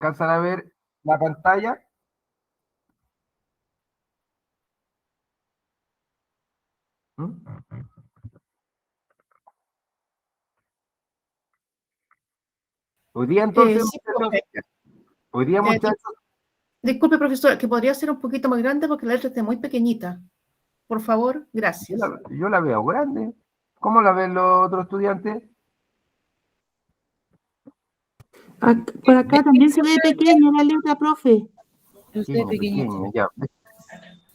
¿Alcanzan a ver la pantalla? ¿Mm? Hoy día entonces, Sí, profe. hoy día muchachos, Disculpe, profesor, que podría ser un poquito más grande porque la letra está muy pequeñita. Por favor, gracias. yo la veo grande. ¿Cómo la ven los otros estudiantes? Por acá también se ve pequeña la letra, profe. Pequeña, ya.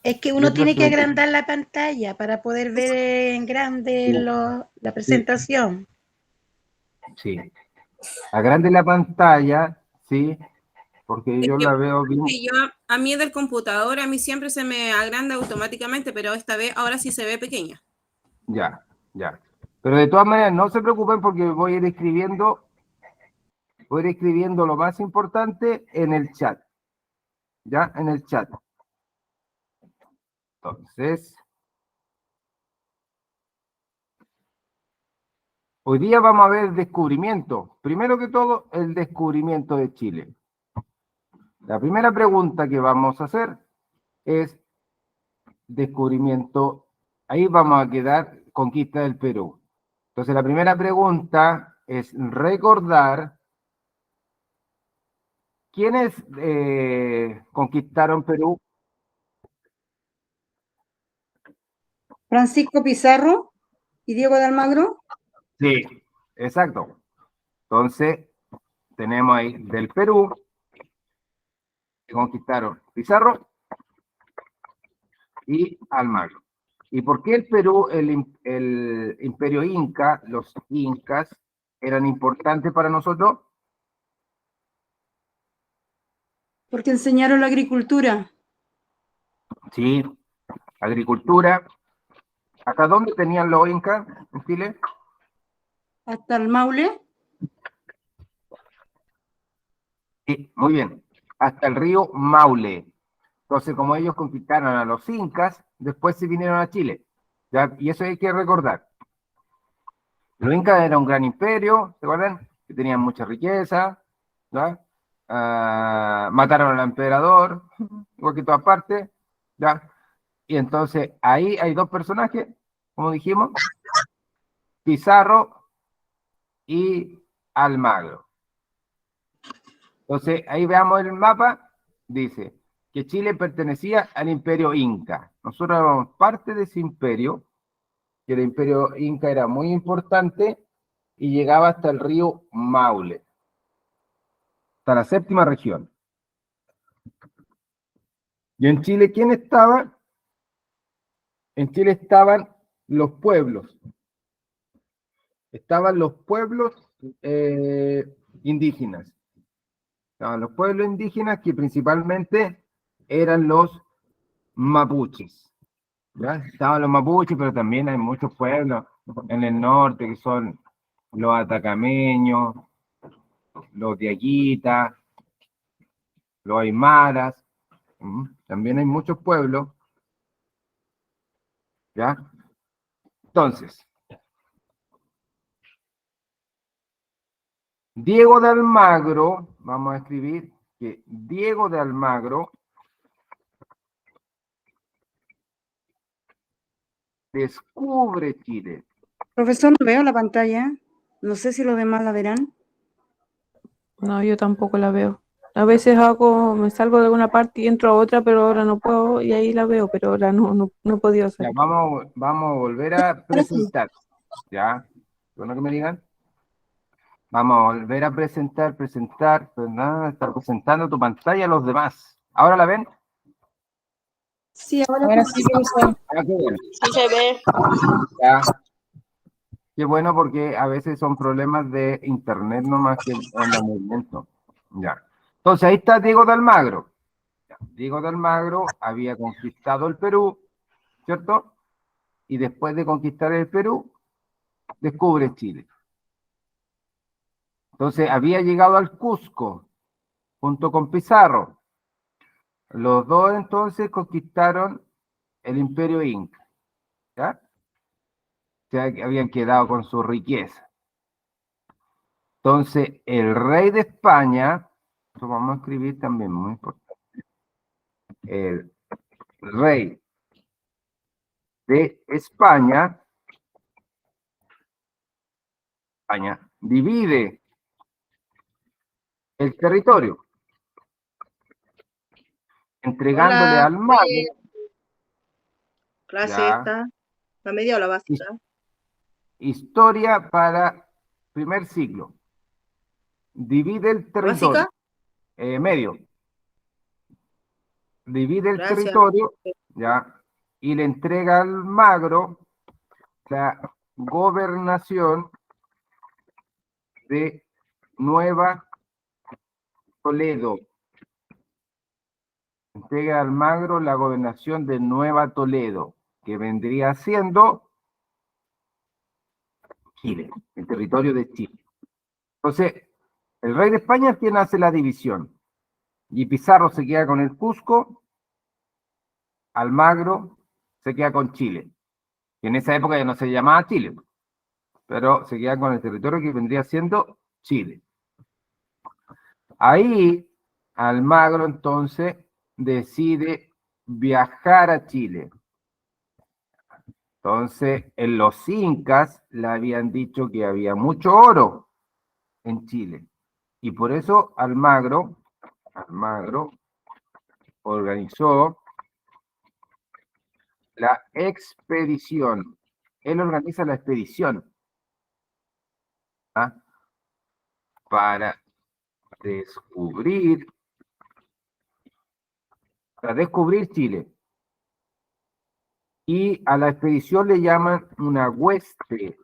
Es que uno tiene que agrandar la pantalla para poder ver en grande la presentación. Sí. Agrande la pantalla, sí, porque Es yo que, la veo bien. a mí del computador, a mí siempre se me agranda automáticamente, pero esta vez ahora sí se ve pequeña. Ya, ya. Pero de todas maneras, no se preocupen porque voy a ir escribiendo lo más importante en el chat. ¿Ya? En el chat. Entonces, hoy día vamos a ver descubrimiento. Primero que todo, el descubrimiento de Chile. La primera pregunta que vamos a hacer es descubrimiento. Ahí vamos a quedar conquista del Perú. Entonces, la primera pregunta es recordar quiénes conquistaron Perú. Francisco Pizarro y Diego de Almagro. Sí, exacto. Entonces, tenemos ahí del Perú, que conquistaron Pizarro y Almagro. ¿Y por qué el Perú, el imperio inca, los incas, eran importantes para nosotros? Porque enseñaron la agricultura. Sí, agricultura. ¿Hasta dónde tenían los incas en Chile? Hasta el Maule. Sí, muy bien. Hasta el río Maule. Entonces, como ellos conquistaron a los incas, después se vinieron a Chile. ¿Ya? Y eso hay que recordar. Los incas eran un gran imperio, ¿se acuerdan? Que tenían mucha riqueza, ¿ya? Mataron al emperador, igual que todas partes, ¿ya? Y entonces ahí hay dos personajes, como dijimos, Pizarro y Almagro. Entonces ahí veamos el mapa, dice que Chile pertenecía al imperio inca. Nosotros éramos parte de ese imperio, que el imperio inca era muy importante y llegaba hasta el río Maule, hasta la séptima región. ¿Y en Chile quién estaba? En Chile estaban los pueblos. Estaban los pueblos indígenas. Estaban los pueblos indígenas que principalmente eran los mapuches. ¿Ya? Estaban los mapuches, pero también hay muchos pueblos en el norte que son los atacameños, los diaguitas, los aymaras. También hay muchos pueblos. ¿Ya? Entonces, Diego de Almagro, vamos a escribir que Diego de Almagro descubre Chile. Profesor, no veo la pantalla. No sé si los demás la verán. No, yo tampoco la veo. A veces me salgo de alguna parte y entro a otra, pero ahora no puedo y ahí la veo, pero ahora no he podido Ya, salir. vamos a volver a presentar. ¿Ya? Bueno que me digan. Vamos a volver a presentar, pues nada, está presentando tu pantalla a los demás. ¿Ahora la ven? Sí, ahora sí, profesor. Ah, qué bueno. Sí se ve. Ya. Qué bueno porque a veces son problemas de internet nomás que en el movimiento. Ya. Entonces ahí está Diego de Almagro. Ya. Diego de Almagro había conquistado el Perú, ¿cierto? Y después de conquistar el Perú, descubre Chile. Entonces había llegado al Cusco junto con Pizarro. Los dos entonces conquistaron el imperio inca. ¿Ya? O sea, que habían quedado con su riqueza. Entonces, el rey de España Eso vamos a escribir también, muy importante. El rey de España divide el territorio, entregándole Hola, al mago, clase ya, esta, la media o la básica. historia para primer ciclo. Divide el territorio, ¿Básica? medio. Divide el Gracias. territorio, ya, y le entrega al magro la gobernación de Nueva Toledo. Entrega al magro la gobernación de Nueva Toledo, que vendría siendo Chile, el territorio de Chile. Entonces, el rey de España es quien hace la división. Y Pizarro se queda con el Cusco, Almagro se queda con Chile. Que en esa época ya no se llamaba Chile, pero se queda con el territorio que vendría siendo Chile. Ahí, Almagro entonces decide viajar a Chile. Entonces, en los incas le habían dicho que había mucho oro en Chile. Y por eso Almagro organizó la expedición. Él organiza la expedición, ¿ah?, para descubrir Chile. Y a la expedición le llaman una hueste.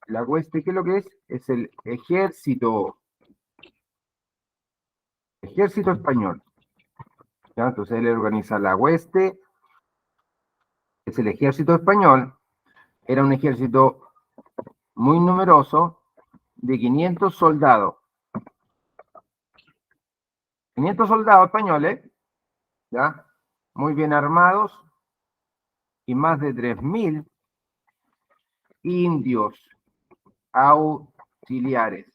La hueste, ¿qué es lo que es? Es el ejército español. ¿Ya? Entonces él organiza la hueste, es el ejército español. Era un ejército muy numeroso, de 500 soldados. 500 soldados españoles, ¿ya?, muy bien armados, y más de 3.000 indios auxiliares.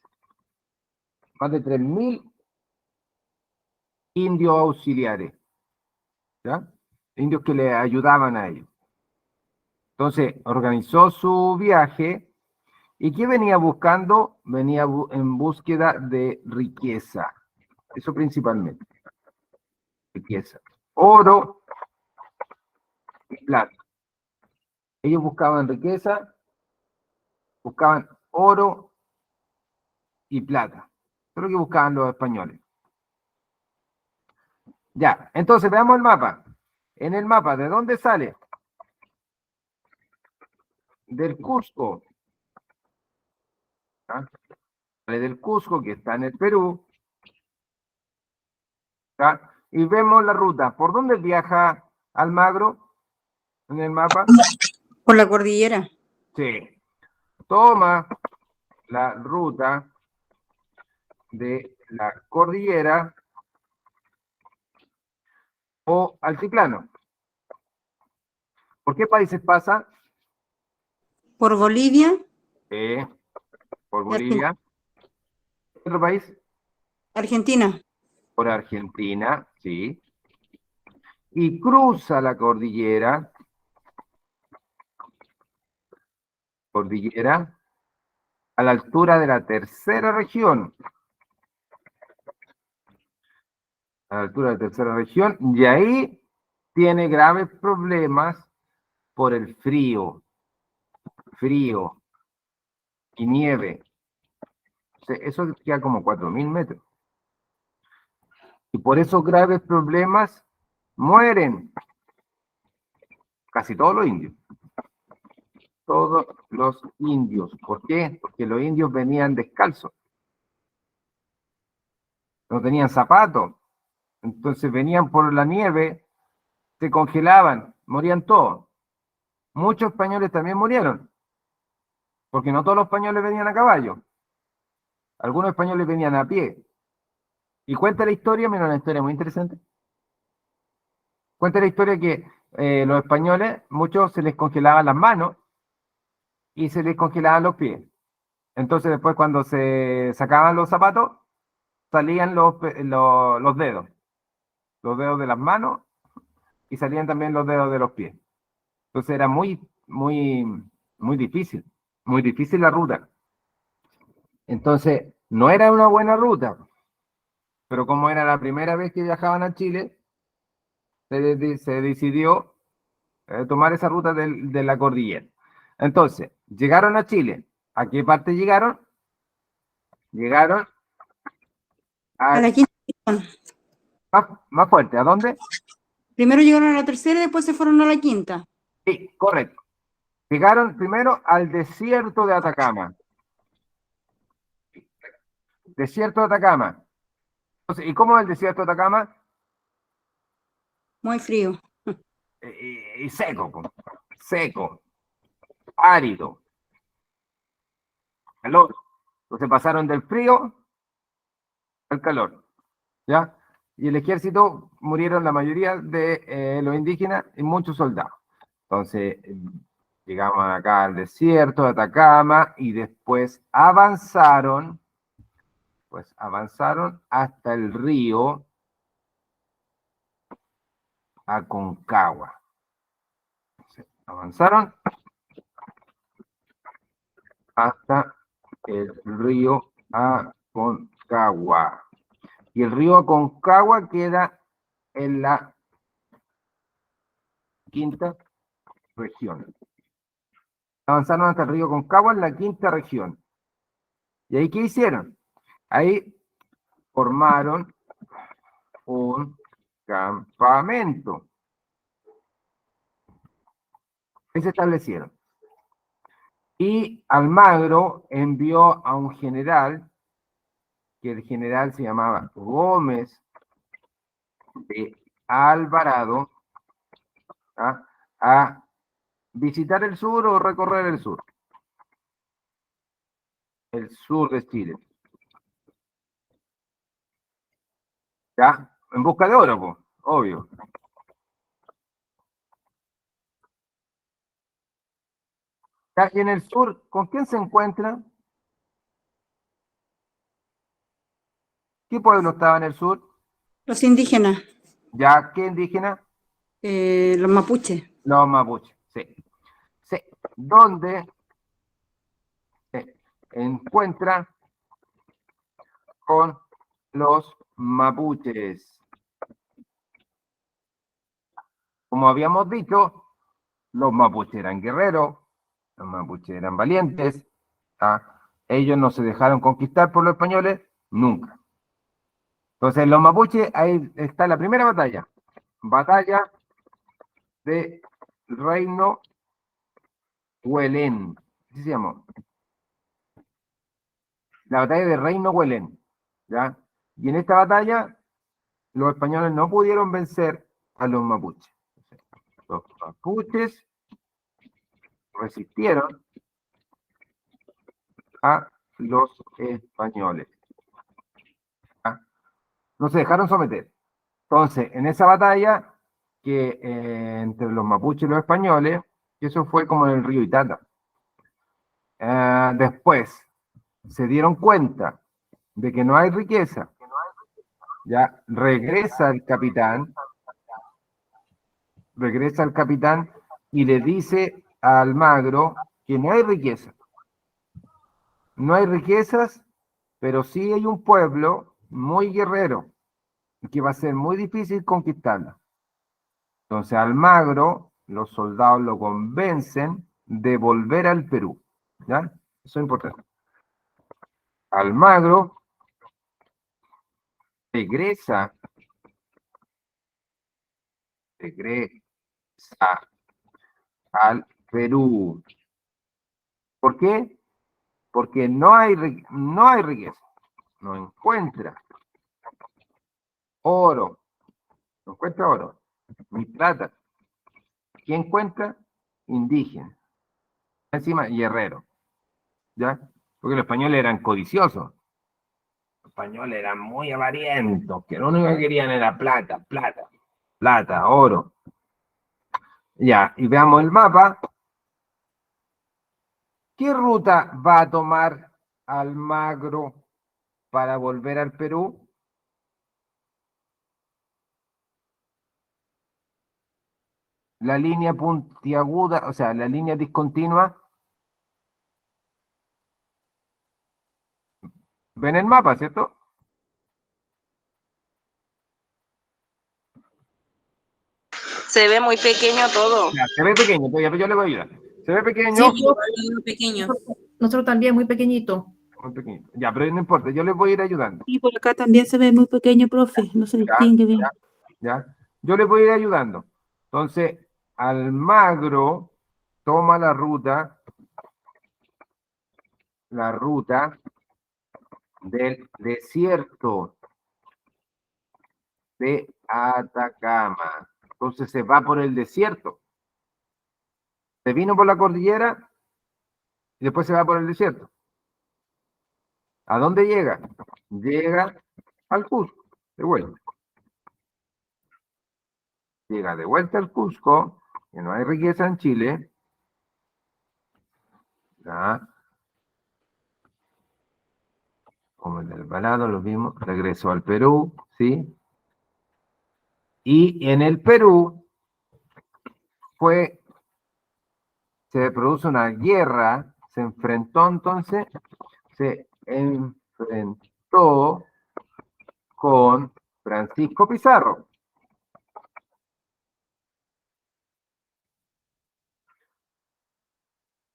Más de 3.000 indios auxiliares, ¿ya? Indios que le ayudaban a ellos. Entonces, organizó su viaje, ¿y qué venía buscando? Venía en búsqueda de riqueza. Eso principalmente. Riqueza. Oro y plata. Ellos buscaban riqueza, buscaban oro y plata. Eso es lo que buscaban los españoles. Ya, entonces veamos el mapa. En el mapa, ¿de dónde sale? Del Cusco. ¿Ah? Sale del Cusco, que está en el Perú. ¿Ah? Y vemos la ruta. ¿Por dónde viaja Almagro en el mapa? Por la cordillera. Sí. Toma la ruta de la cordillera o altiplano. ¿Por qué países pasa? Por Bolivia, Por Bolivia. ¿Otro país? Argentina. Por Argentina, sí. Y cruza la cordillera a la altura de la tercera región. A la altura de la tercera región, y ahí tiene graves problemas por el frío y nieve. O sea, eso queda como 4.000 metros. Y por esos graves problemas mueren casi todos los indios. Todos los indios. ¿Por qué? Porque los indios venían descalzos. No tenían zapatos. Entonces venían por la nieve, se congelaban, morían todos. Muchos españoles también murieron. Porque no todos los españoles venían a caballo. Algunos españoles venían a pie. Y cuenta la historia, mira, una historia muy interesante. Cuenta la historia que los españoles, muchos se les congelaban las manos y se les congelaban los pies. Entonces después cuando se sacaban los zapatos, salían los dedos de las manos y salían también los dedos de los pies. Entonces era muy difícil la ruta. Entonces, no era una buena ruta, pero como era la primera vez que viajaban a Chile, se decidió tomar esa ruta de la cordillera. Entonces, llegaron a Chile. ¿A qué parte llegaron? Llegaron A la quinta. más fuerte. ¿A dónde? Primero llegaron a la tercera y después se fueron a la quinta. Sí, correcto. Llegaron primero al desierto de Atacama. Desierto de Atacama. Entonces, ¿y cómo es el desierto de Atacama? Muy frío. Y seco, seco, árido, calor. Entonces pasaron del frío al calor, ¿ya? Y el ejército murieron la mayoría de los indígenas y muchos soldados. Entonces llegamos acá al desierto de Atacama y después avanzaron hasta el río Aconcagua. Avanzaron hasta el río Aconcagua. Y el río Aconcagua queda en la quinta región. Avanzaron hasta el río Aconcagua en la quinta región. ¿Y ahí qué hicieron? Ahí formaron un campamento. Ahí se establecieron. Y Almagro envió a un general, que el general se llamaba Gómez de Alvarado, a visitar el sur o recorrer el sur de Chile. ¿Ya? En busca de oro, pues, obvio. ¿Ya? Y en el sur, ¿con quién se encuentra? ¿Qué pueblo estaba en el sur? Los indígenas, ¿Ya? ¿Qué indígena? los mapuches. Los mapuches, sí. Sí. ¿Dónde se encuentra con los mapuches? Como habíamos dicho, los mapuches eran guerreros, los mapuches eran valientes, ellos no se dejaron conquistar por los españoles nunca. Entonces, los mapuches, ahí está la primera batalla. Batalla de Reino Huelén. Así se llamó. La batalla de Reino Huelén. ¿Ya? Y en esta batalla, los españoles no pudieron vencer a los mapuches. Los mapuches resistieron a los españoles. No se dejaron someter. Entonces, en esa batalla, que entre los mapuches y los españoles, eso fue como en el río Itata. Después, se dieron cuenta de que no hay riqueza. Ya regresa el capitán y le dice a Almagro que no hay riqueza. No hay riquezas, pero sí hay un pueblo muy guerrero y que va a ser muy difícil conquistarlo. Entonces Almagro, los soldados lo convencen de volver al Perú. ¿Ya? Eso es importante. Almagro regresa al Perú. ¿Por qué? Porque no hay riqueza. No encuentra oro. No encuentra oro. Ni plata. ¿Quién encuentra? Indígena. Encima, guerrero. ¿Ya? Porque los españoles eran codiciosos. Los españoles eran muy avarientos, que lo único que querían era plata, oro. Ya, y veamos el mapa. ¿Qué ruta va a tomar Almagro para volver al Perú? la línea puntiaguda, o sea, la línea discontinua. ¿Ven el mapa, cierto? Se ve muy pequeño todo. Ya, se ve pequeño, pues ya, yo le voy a ayudar. Se ve Sí, pequeño, igual lo veo pequeño. Nosotros también, muy pequeñito. muy pequeño. Ya, pero no importa, yo les voy a ir ayudando. Y por acá también se ve muy pequeño, profe, no se distingue bien. ¿Ya? Yo les voy a ir ayudando. Entonces, Almagro toma la ruta del desierto de Atacama. Entonces se va por el desierto. Se vino por la cordillera y después se va por el desierto. ¿A dónde llega? Llega al Cusco, de vuelta. Llega de vuelta al Cusco, que no hay riqueza en Chile. ¿Ya? Como el del Balado, lo mismo. Regresó al Perú, ¿sí? Y en el Perú se produce una guerra, se enfrentó con Francisco Pizarro.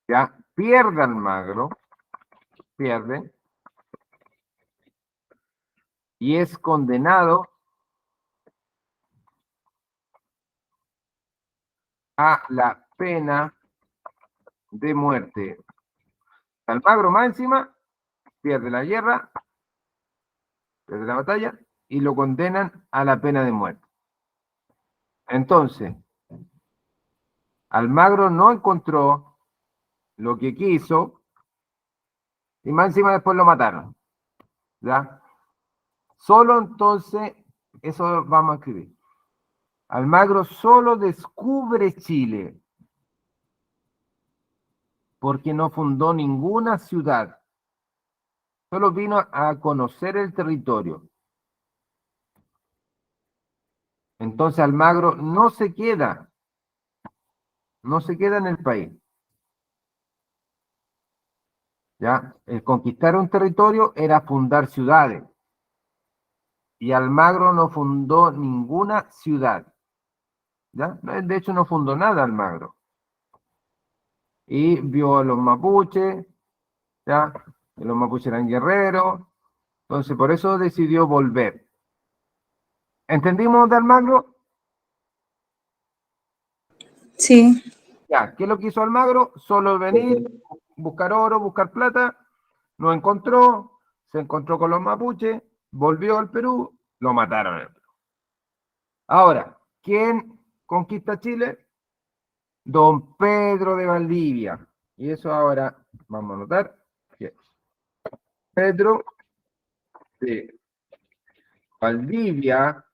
Ya pierde Almagro, pierde, y es condenado a la pena de muerte. Almagro más encima pierde la guerra, pierde la batalla, y lo condenan a la pena de muerte. Entonces, Almagro no encontró lo que quiso, y más encima después lo mataron. ¿Ya? Solo entonces, eso vamos a escribir. Almagro solo descubre Chile porque no fundó ninguna ciudad. Solo vino a conocer el territorio. Entonces Almagro no se queda en el país. ¿Ya? El conquistar un territorio era fundar ciudades. Y Almagro no fundó ninguna ciudad. ¿Ya? De hecho, no fundó nada Almagro. Y vio a los mapuches, ¿ya? Los mapuches eran guerreros. Entonces, por eso decidió volver. ¿Entendimos de Almagro? Sí. Ya, ¿qué es lo que hizo Almagro? Solo venir, buscar oro, buscar plata, no encontró, se encontró con los mapuches, volvió al Perú, lo mataron en el Perú. Ahora, ¿quién conquista Chile? Don Pedro de Valdivia. Y eso ahora vamos a anotar. Pedro de Valdivia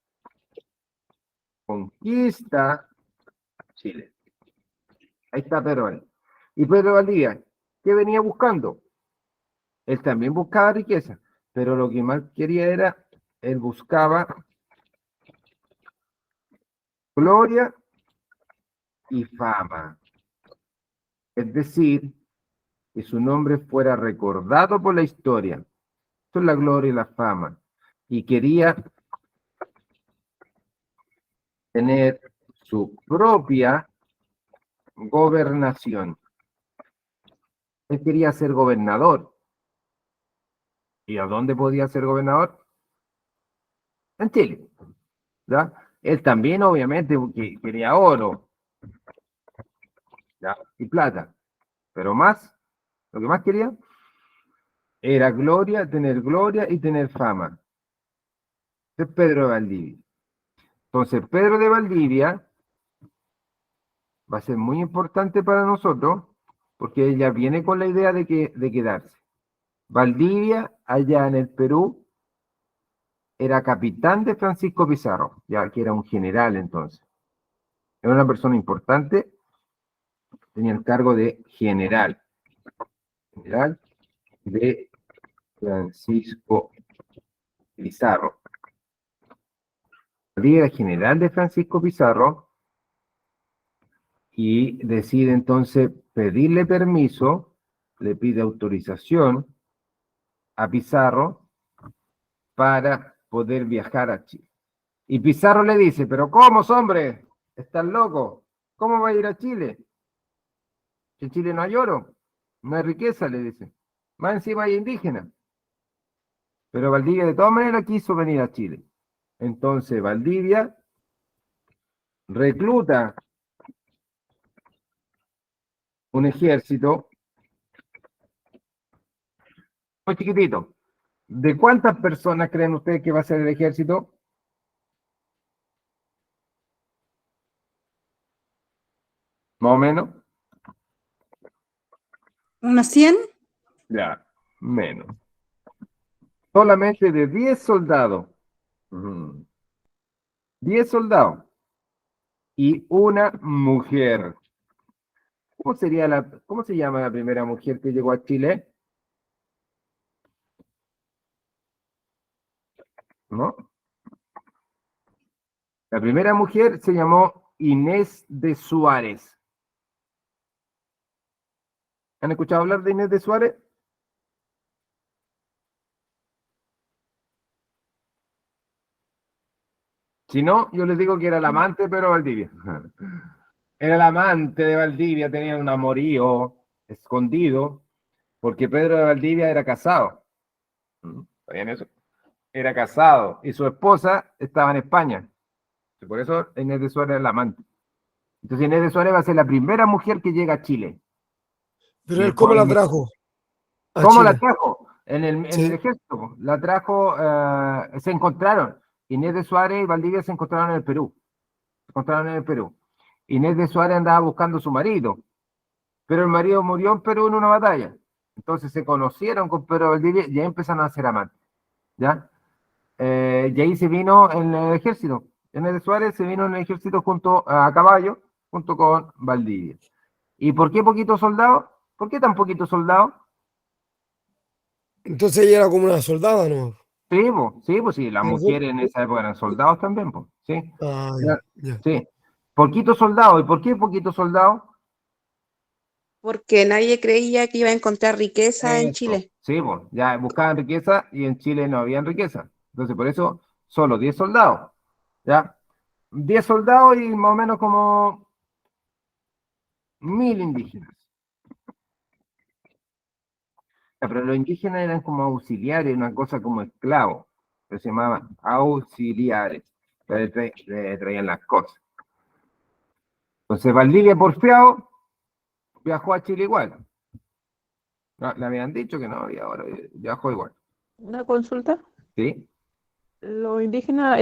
conquista Chile. Ahí está Pedro Valdivia. Y Pedro Valdivia, ¿qué venía buscando? Él también buscaba riqueza, pero lo que más quería era, él buscaba gloria y fama. Es decir, que su nombre fuera recordado por la historia. Eso es la gloria y la fama. Y quería tener su propia gobernación. Él quería ser gobernador. ¿Y a dónde podía ser gobernador? En Chile. ¿Ya? Él también, obviamente, quería oro, ¿ya? Y plata. Pero más, lo que más quería era gloria y tener fama. Este es Pedro de Valdivia. Entonces, Pedro de Valdivia va a ser muy importante para nosotros porque ella viene con la idea de quedarse. Valdivia, allá en el Perú, era capitán de Francisco Pizarro, ya que era un general entonces. Era una persona importante, tenía el cargo de general de Francisco Pizarro. Valdivia era general de Francisco Pizarro y decide entonces pedirle permiso, le pide autorización a Pizarro para poder viajar a Chile. Y Pizarro le dice, pero ¿cómo, hombre? ¿Estás loco? ¿Cómo va a ir a Chile? En Chile no hay oro, no hay riqueza, le dice. Más encima hay indígenas. Pero Valdivia de todas maneras quiso venir a Chile. Entonces Valdivia recluta un ejército muy chiquitito. ¿De cuántas personas creen ustedes que va a ser el ejército? Más o menos. ¿Unos 100? Ya, menos. Solamente de 10 soldados. 10 soldados. Y una mujer. ¿Cómo se llama la primera mujer que llegó a Chile? ¿No? La primera mujer se llamó Inés de Suárez. ¿Han escuchado hablar de Inés de Suárez? Si no, yo les digo que era la amante, pero Valdivia. Era la amante de Valdivia, tenía un amorío escondido, porque Pedro de Valdivia era casado. ¿Sabían eso? Era casado, y su esposa estaba en España. Por eso Inés de Suárez es la amante. Entonces Inés de Suárez va a ser la primera mujer que llega a Chile. Pero él, ¿cómo la trajo? a ¿Cómo la Chile? trajo? En Sí. el ejército. La trajo, se encontraron. Inés de Suárez y Valdivia se encontraron en el Perú. Se encontraron en el Perú. Inés de Suárez andaba buscando a su marido, pero el marido murió en Perú en una batalla. Entonces se conocieron con Pedro Valdivia y ahí empezaron a ser amantes. ¿Ya? Y ahí se vino en el ejército. Inés de Suárez se vino en el ejército junto a caballo, junto con Valdivia. ¿Y por qué poquitos soldados? ¿Por qué tan poquitos soldados? Entonces ella era como una soldada, ¿no? Sí, pues sí, las Pero mujeres en esa época eran soldados también, pues, sí. Ah, Era- ya. Sí, poquitos soldados. ¿Y por qué poquitos soldados? Porque nadie creía que iba a encontrar riqueza en Eso. Chile. Sí, pues, ya buscaban riqueza y en Chile no habían riqueza. Entonces, por eso, solo 10 soldados. ¿Ya? 10 soldados y más o menos como 1000 indígenas. Ya, pero los indígenas eran como auxiliares, una cosa como esclavos. Que se llamaban auxiliares. Le traían las cosas. Entonces, Valdivia porfiado viajó a Chile igual. No, le habían dicho que no, y ahora viajó igual. Una consulta. ¿Sí? ¿Los indígenas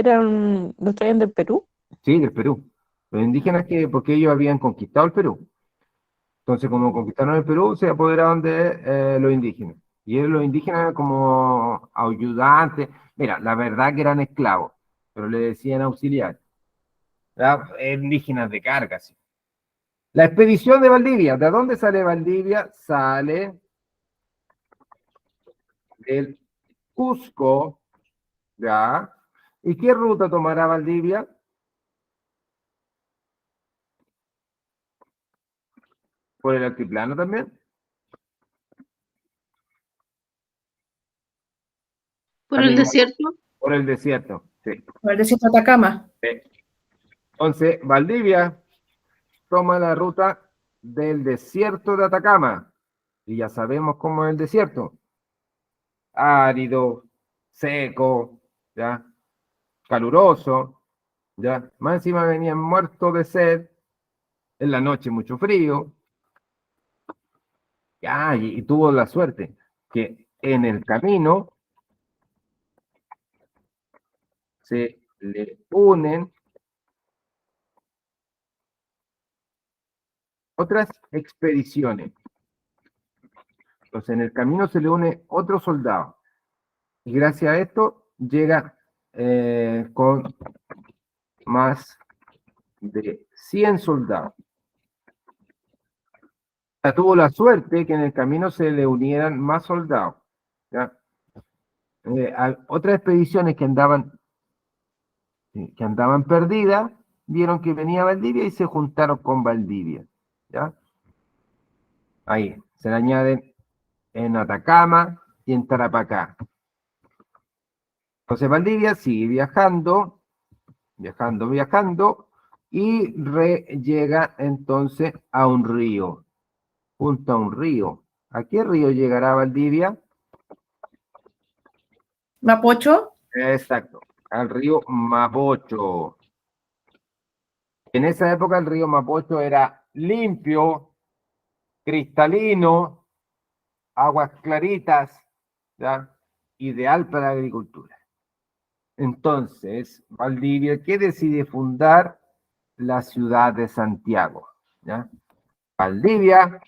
los traían del Perú? Sí, del Perú. Los indígenas porque ellos habían conquistado el Perú. Entonces, como conquistaron el Perú, se apoderaron de los indígenas. Y los indígenas eran como ayudantes. Mira, la verdad que eran esclavos, pero le decían auxiliares. Indígenas de carga, sí. La expedición de Valdivia. ¿De dónde sale Valdivia? Sale del Cusco, ¿ya? ¿Y qué ruta tomará Valdivia? ¿Por el altiplano también? ¿Por el desierto? Por el desierto, sí. Por el desierto de Atacama. Entonces, Valdivia toma la ruta del desierto de Atacama. Y ya sabemos cómo es el desierto. Árido, seco, ¿ya? Caluroso, ¿ya? Más encima venían muertos de sed, en la noche mucho frío. Ya, y tuvo la suerte que en el camino se le unen otras expediciones. Entonces, en el camino se le une otro soldado. Y gracias a esto llega con más de 100 soldados. O sea, tuvo la suerte que en el camino se le unieran más soldados. ¿Ya? Otras expediciones que andaban perdidas, vieron que venía Valdivia y se juntaron con Valdivia, ¿ya? Ahí, se le añaden en Atacama y en Tarapacá. Entonces Valdivia sigue viajando, y llega entonces a un río, junto a un río. ¿A qué río llegará Valdivia? Mapocho. Exacto, al río Mapocho. En esa época el río Mapocho era limpio, cristalino, aguas claritas, ¿ya? Ideal para la agricultura. Entonces, Valdivia, ¿qué decide fundar? La ciudad de Santiago, ¿ya? Valdivia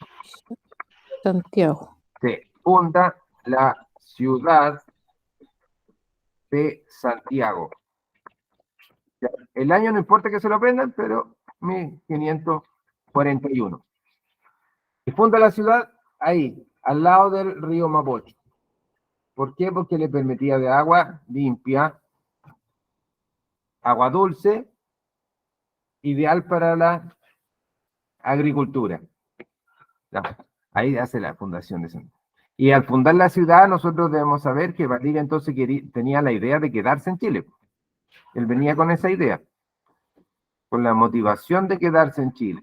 Santiago. se funda la ciudad de Santiago. Ya, el año no importa que se lo aprendan, pero 1541. Y funda la ciudad ahí, al lado del río Mapocho. ¿Por qué? Porque le permitía de agua limpia, agua dulce, ideal para la agricultura. Ya, ahí hace la fundación de Santiago. Y al fundar la ciudad, nosotros debemos saber que Valdivia entonces tenía la idea de quedarse en Chile. Él venía con esa idea, con la motivación de quedarse en Chile.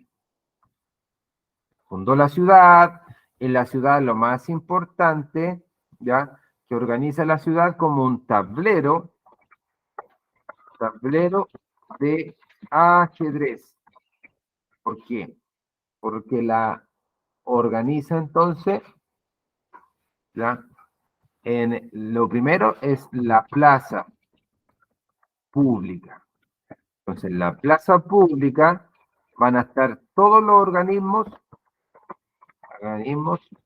Fundó la ciudad, en la ciudad lo más importante, ¿ya? Que organiza la ciudad como un tablero de ajedrez. ¿Por qué? Porque la organiza entonces, ¿ya? Lo primero es la plaza pública. Entonces, en la plaza pública van a estar todos los organismos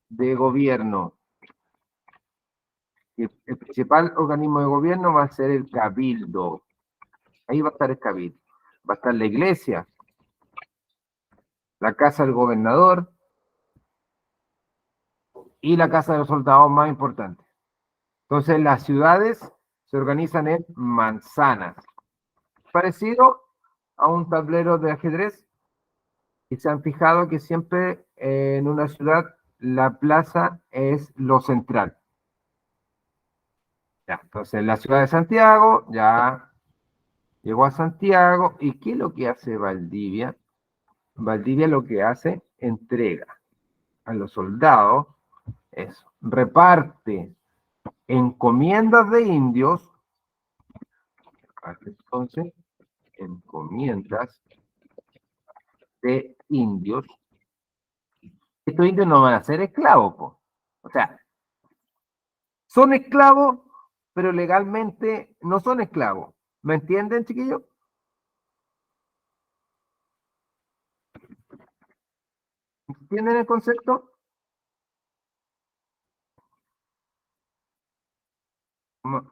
de gobierno. Y el principal organismo de gobierno va a ser el cabildo. Ahí va a estar el cabildo. Va a estar la iglesia, la casa del gobernador y la casa de los soldados más importante. Entonces, las ciudades se organizan en manzanas, parecido a un tablero de ajedrez. Y se han fijado que siempre en una ciudad la plaza es lo central. Ya, entonces, la ciudad de Santiago, ya llegó a Santiago. ¿Y qué es lo que hace Valdivia? Valdivia lo que hace, entrega a los soldados, eso, reparte encomiendas de indios, entonces, encomiendas de indios. Estos indios no van a ser esclavos, po. O sea, son esclavos, pero legalmente no son esclavos. ¿Me entienden, chiquillos? ¿Entienden el concepto?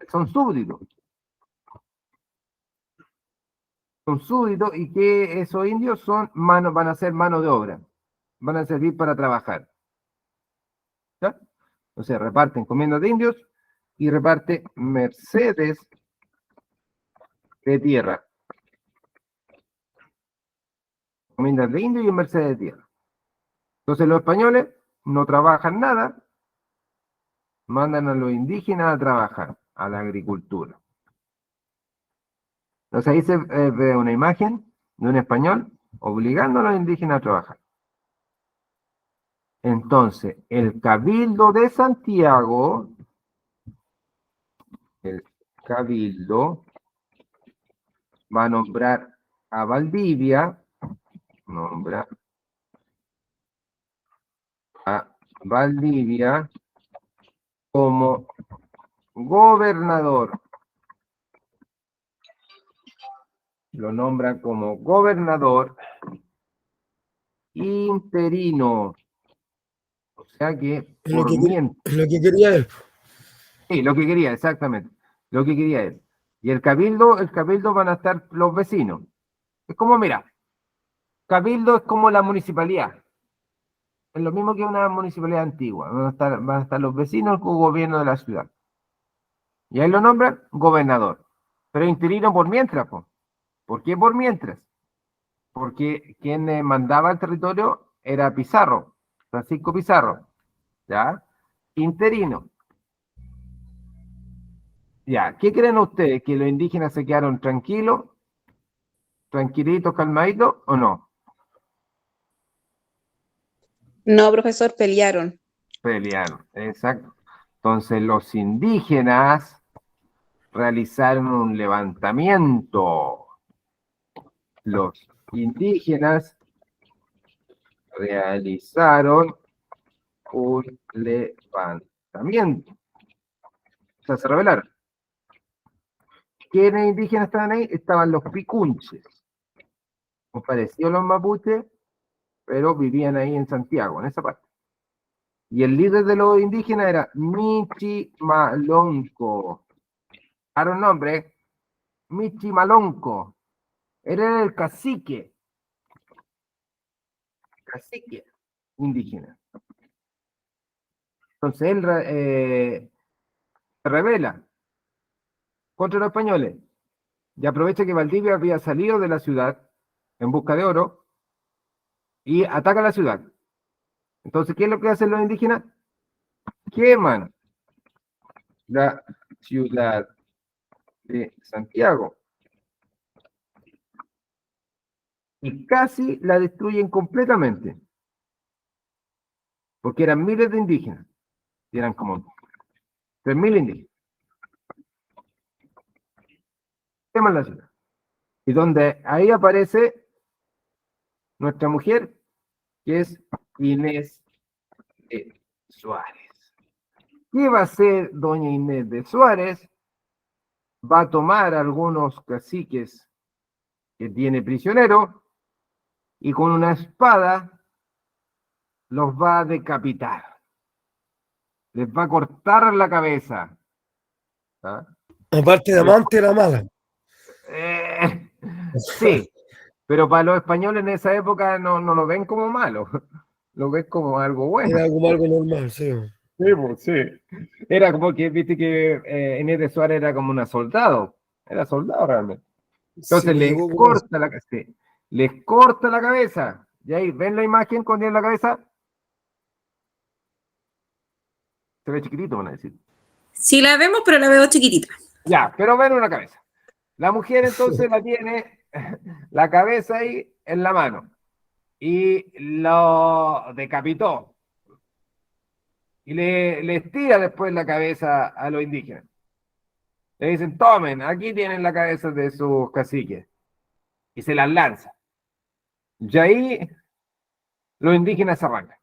Son súbditos. Son súbditos y que esos indios son van a ser mano de obra. Van a servir para trabajar. ¿Ya? Entonces reparte encomiendas de indios y reparte mercedes de tierra. Encomiendas de indios y mercedes de tierra. Entonces los españoles no trabajan nada, mandan a los indígenas a trabajar, a la agricultura. Entonces ahí se ve una imagen de un español obligando a los indígenas a trabajar. Entonces, el Cabildo de Santiago, va a nombrar a Valdivia, como gobernador. Lo nombra como gobernador interino. O sea que Lo que quería él. Sí, lo que quería, exactamente. Lo que quería él. Y el cabildo van a estar los vecinos. Es como, mira, cabildo es como la municipalidad. Es lo mismo que una municipalidad antigua. Van a estar los vecinos con gobierno de la ciudad. Y ahí lo nombran gobernador. Pero interino por mientras, po. ¿Por qué por mientras? porque quien mandaba el territorio era Pizarro, Francisco Pizarro, ¿ya? Interino. Ya, ¿qué creen ustedes? ¿Que los indígenas se quedaron tranquilos, tranquilitos, calmaditos o no? No, profesor, pelearon. Pelearon, exacto. Entonces los indígenas realizaron un levantamiento. Los indígenas realizaron un levantamiento. O sea, se rebelaron. ¿Quiénes indígenas estaban ahí? Estaban los picunches. Muy parecidos a los mapuches, pero vivían ahí en Santiago, en esa parte. Y el líder de los indígenas era Michimalonco. Ahora un nombre, Michimalonco. Era el cacique indígena. Entonces él se rebela contra los españoles y aprovecha que Valdivia había salido de la ciudad en busca de oro y ataca la ciudad. Entonces, ¿qué es lo que hacen los indígenas? Queman la ciudad de Santiago y casi la destruyen completamente, porque eran miles de indígenas, y eran como 3.000 indígenas. Queman la ciudad. Y donde ahí aparece nuestra mujer, que es Inés de Suárez. ¿Qué va a hacer doña Inés de Suárez? Va a tomar algunos caciques que tiene prisioneros y con una espada los va a decapitar. Les va a cortar la cabeza. ¿Ah? Aparte de amante, era mala. Sí, pero para los españoles en esa época no lo ven como malo, lo ven como algo bueno. Era como algo normal, sí. Sí, pues, sí. Era como que, viste que Inés de Suárez era como una soldado, era soldado realmente. Entonces Sí, les llegó con corta les corta la cabeza. Y ahí, ¿ven la imagen con la cabeza? Se ve chiquitito, van a decir. Sí la vemos, pero la veo chiquitita. Ya, pero ven una cabeza. La mujer entonces la tiene la cabeza ahí en la mano y lo decapitó. Y les tira después la cabeza a los indígenas. Le dicen, tomen, aquí tienen la cabeza de sus caciques. Y se las lanza. Y ahí los indígenas se arrancan.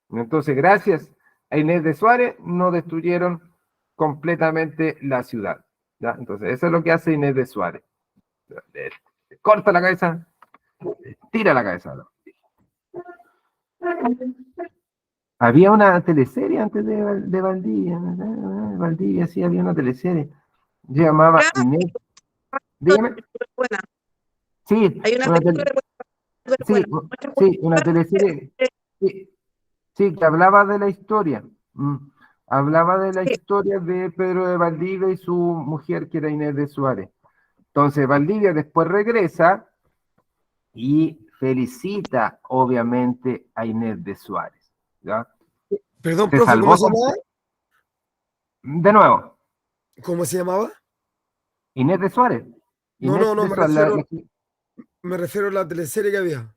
Entonces, gracias a Inés de Suárez, no destruyeron completamente la ciudad. ¿Ya? Entonces, eso es lo que hace Inés de Suárez. Le corta la cabeza, le tira la cabeza a los indígenas. Había una teleserie antes de Valdivia. Valdivia, sí, había una teleserie. Se llamaba Inés. Dígame. Buena. Sí, Hay una una película sí, sí, una teleserie. Sí, que hablaba de la historia. Hablaba de la historia de Pedro de Valdivia y su mujer, que era Inés de Suárez. Entonces, Valdivia después regresa y felicita, obviamente, a Inés de Suárez. ¿Ya? Perdón, Se profe, salvó ¿cómo se llamaba? De nuevo, ¿Cómo se llamaba? Inés de Suárez. No, Inés no, no, de me Suárez, refiero a la teleserie que había.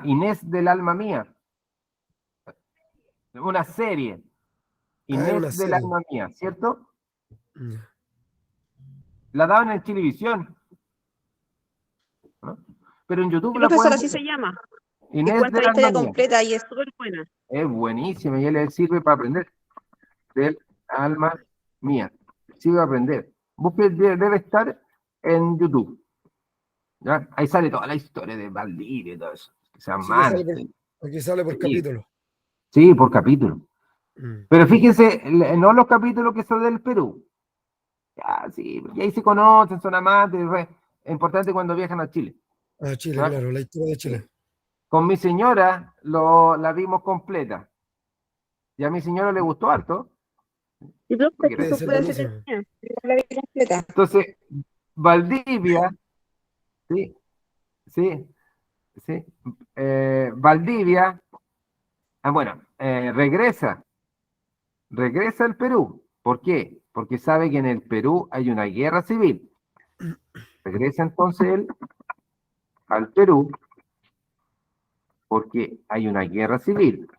Inés del alma mía. Una serie. Era una Inés del serie. alma mía, ¿cierto? Mm. La daban en televisión. ¿No? Pero en YouTube la Profesor, pueden así ver. se llama. Y Inés cuenta del la historia alma mía. completa y es súper buena. Es buenísima y le sirve para aprender. Del alma mía. Sirve para aprender. Busque, debe estar en YouTube. ¿Ya? Ahí sale toda la historia de Valdivia y todo eso. Que se Sí, que sale aman. aquí sale por Sí. capítulo. Sí, por capítulo. Mm. Pero fíjense, no los capítulos que son del Perú. Ya, sí, y ahí se conocen, son amantes. Es importante cuando viajan a Chile. Ah, Chile, ¿Ah? claro, la historia de Chile. Con mi señora la vimos completa. Y a mi señora le gustó harto. Y profe, Porque Debe eso ser puede buenísimo. ser la vida completa. entonces, Valdivia, ¿sí? Sí, sí. Valdivia, regresa al Perú. ¿Por qué? Porque sabe que en el Perú hay una guerra civil. Regresa entonces él al Perú porque hay una guerra civil.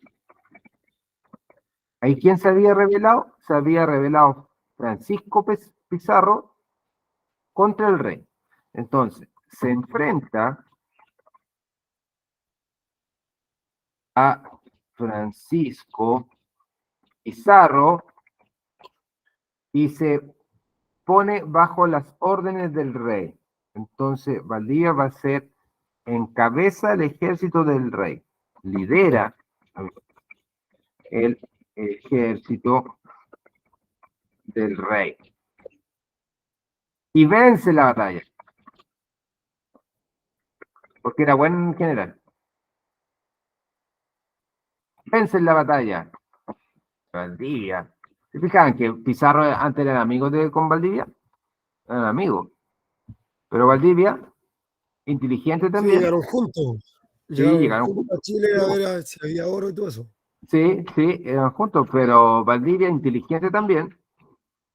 ¿Ahí quién se había rebelado? Se había rebelado Francisco Pizarro contra el rey. Entonces, se enfrenta a Francisco Pizarro y se pone bajo las órdenes del rey. Entonces, Valdivia va a ser encabeza el ejército del rey, lidera el ejército del rey y vence la batalla, porque era buen general. Vence la batalla. Valdivia. ¿Se fijan que Pizarro antes era amigo con Valdivia? Eran amigos. Pero Valdivia, inteligente Sí, también. llegaron juntos. Llegaron juntos a Chile a ver si había oro y todo eso. Sí, eran juntos, pero Valdivia, inteligente también,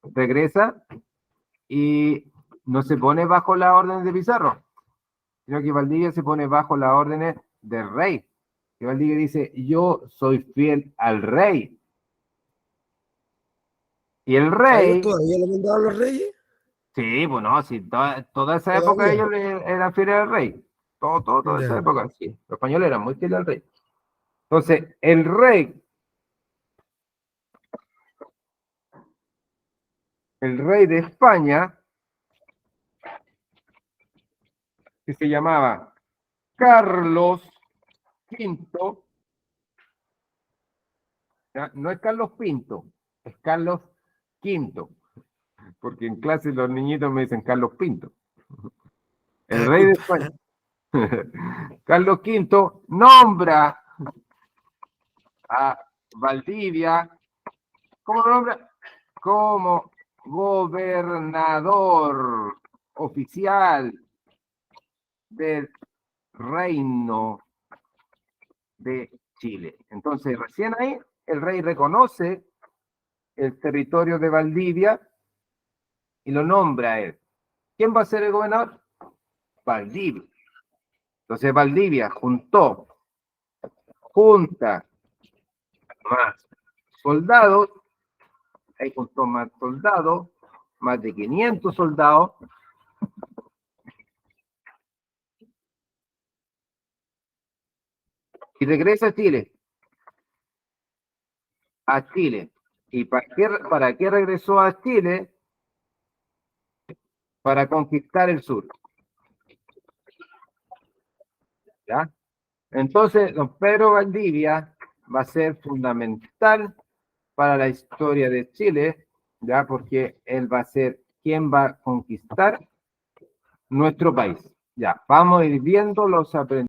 regresa y no se pone bajo las órdenes de Pizarro, sino que Valdivia se pone bajo las órdenes del rey. Que Valdivia dice, yo soy fiel al rey. Y el rey... ¿Todavía lo mandaban los reyes? Sí, pues no, sí, toda esa Todavía. época ellos eran fieles al rey. Toda esa Ya. época, sí. Los españoles eran muy fieles al rey. Entonces, el rey de España, que se llamaba Carlos V, ¿ya? No es Carlos Pinto, es Carlos V, porque en clase los niñitos me dicen Carlos Pinto. El rey de España, Carlos V, nombra a Valdivia, ¿cómo lo nombra? Como gobernador oficial del Reino de Chile. Entonces, recién ahí, el rey reconoce el territorio de Valdivia y lo nombra a él. ¿Quién va a ser el gobernador? Valdivia. Entonces, Valdivia junta más soldados, ahí juntó más soldados, más de 500 soldados, y regresa a Chile. ¿Y para qué regresó a Chile? Para conquistar el sur. ¿Ya? Entonces, don Pedro Valdivia va a ser fundamental para la historia de Chile, ¿ya? Porque él va a ser quien va a conquistar nuestro país. Ya, vamos a ir viendo los aprendizajes.